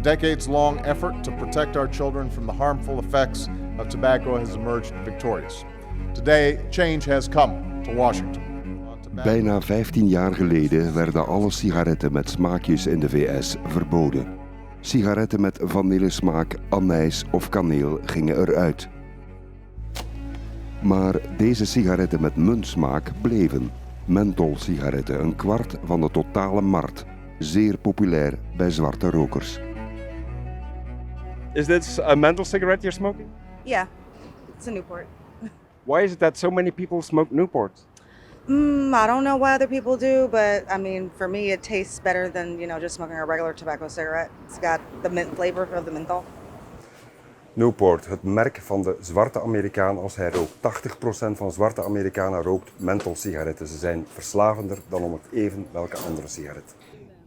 decades-long effort to protect our children from the harmful effects of tobacco has emerged victorious. Today, change has come to Washington. Bijna 15 jaar geleden werden alle sigaretten met smaakjes in de VS verboden. Sigaretten met vanillesmaak, anijs of kaneel gingen eruit. Maar deze sigaretten met muntsmaak bleven. Mentholsigaretten, een kwart van de totale markt. Zeer populair bij zwarte rokers. Is this a menthol cigarette you're smoking? Yeah, it's a Newport. Why is it that so many people smoke Newports? I don't know what other people do, but I mean, for me, it tastes better than, just smoking a regular tobacco cigarette. It's got the mint flavor of the menthol. Newport, het merk van de zwarte Amerikaan als hij rookt. 80% van zwarte Amerikanen rookt mentholsigaretten. Ze zijn verslavender dan om het even welke andere sigaret.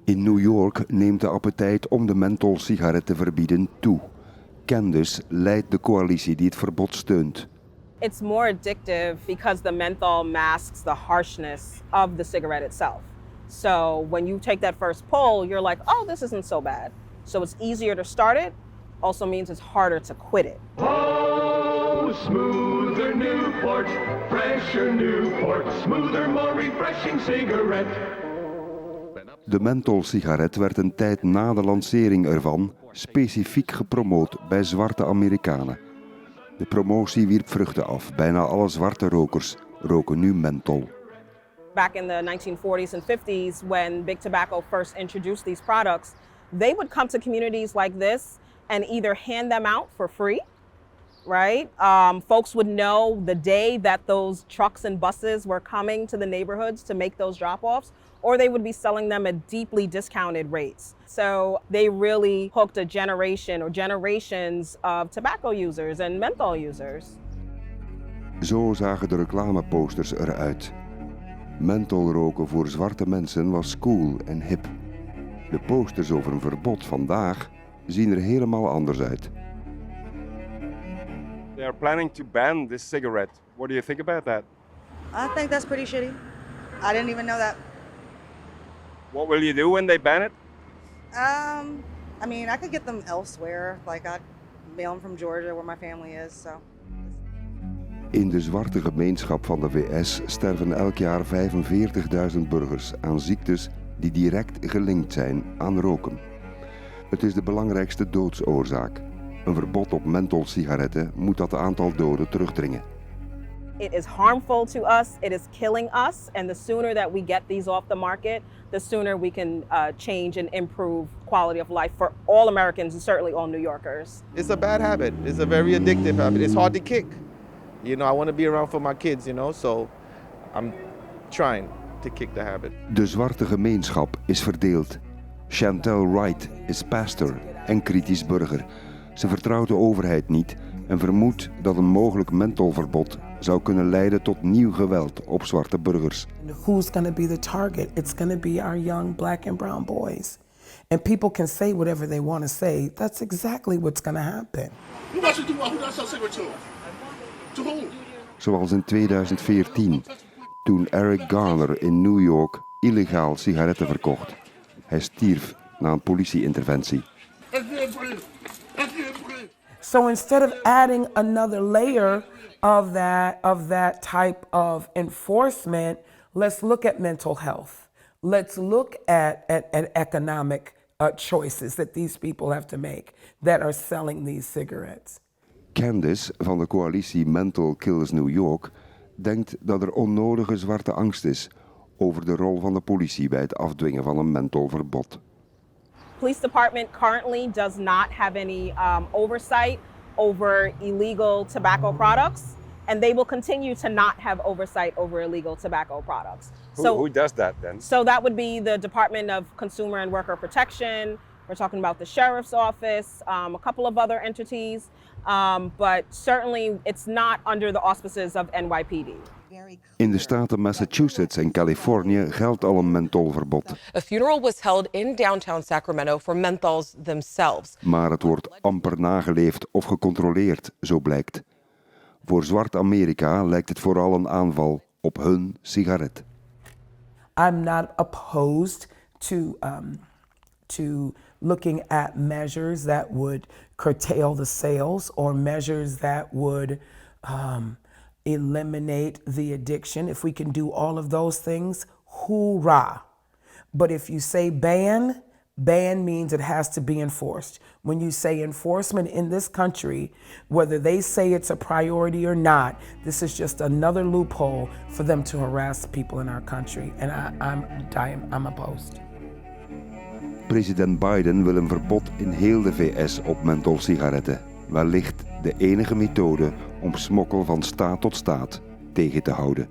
In New York neemt de appetijt om de mentholsigaret te verbieden toe. Candice leidt de coalitie die het verbod steunt. It's more addictive because the menthol masks the harshness of the cigarette itself. So when you take that first pull, you're like, oh, this isn't so bad. So it's easier to start it, also means it's harder to quit it. Oh, smoother Newport, fresher Newport, smoother, more refreshing cigarette. De mentholsigaret werd een tijd na de lancering ervan specifiek gepromoot bij zwarte Amerikanen. De promotie wierp vruchten af. Bijna alle zwarte rokers roken nu menthol. Back in the 1940s and 50s, when Big Tobacco first introduced these products, they would come to communities like this and either hand them out for free, right? Folks would know the day that those trucks and buses were coming to the neighborhoods to make those drop-offs, or they would be selling them at deeply discounted rates. So they really hooked a generation or generations of tobacco users and menthol users. Zo zagen de reclameposters eruit. Mentholroken voor zwarte mensen was cool en hip. De posters over een verbod vandaag zien er helemaal anders uit. They are planning to ban this cigarette. What do you think about that? I think that's pretty shitty. I didn't even know that. What will you do when they ban it? I mean, I could get them elsewhere. Like, I'd mail them from Georgia, where my family is, so. In de zwarte gemeenschap van de VS sterven elk jaar 45.000 burgers aan ziektes die direct gelinkt zijn aan roken. Het is de belangrijkste doodsoorzaak. Een verbod op mentholsigaretten moet dat aantal doden terugdringen. It is harmful to us, it is killing us, and the sooner that we get these off the market, the sooner we can change and improve quality of life for all Americans and certainly all New Yorkers. It's a bad habit. It's a very addictive habit. It's hard to kick. I want to be around for my kids, so I'm trying to kick the habit. De zwarte gemeenschap is verdeeld. Chantel Wright is pastor en kritisch burger. Ze vertrouwt de overheid niet en vermoedt dat een mogelijk mentholverbod zou kunnen leiden tot nieuw geweld op zwarte burgers. Who's going to be the target? It's going to be our young black and brown boys. And people can say whatever they want to say. That's exactly what's going to happen. Zoals in 2014, toen Eric Garner in New York illegaal sigaretten verkocht. Hij stierf na een politieinterventie. So instead of adding another layer of that type of enforcement, let's look at mental health. Let's look at economic choices that these people have to make that are selling these cigarettes. Candice van de coalitie Menthol Kills New York denkt dat er onnodige zwarte angst is over de rol van de politie bij het afdwingen van een mentholverbod. Police department currently does not have any oversight over illegal tobacco products, and they will continue to not have oversight over illegal tobacco products. Who does that then? So that would be the Department of Consumer and Worker Protection. We're talking about the Sheriff's Office, a couple of other entities, but certainly it's not under the auspices of NYPD. In de staten Massachusetts en Californië geldt al een mentholverbod. A funeral was held in downtown Sacramento for menthols themselves. Maar het wordt amper nageleefd of gecontroleerd, zo blijkt. Voor zwart Amerika lijkt het vooral een aanval op hun sigaret. I'm not opposed to looking at measures that would curtail the sales or measures that would eliminate the addiction. If we can do all of those things, hoorah. But if you say ban, ban means it has to be enforced. When you say enforcement in this country, whether they say it's a priority or not, this is just another loophole for them to harass people in our country. And I'm opposed. President Biden wil een verbod in heel de VS op mentholsigaretten. Wellicht de enige methode om smokkel van staat tot staat tegen te houden.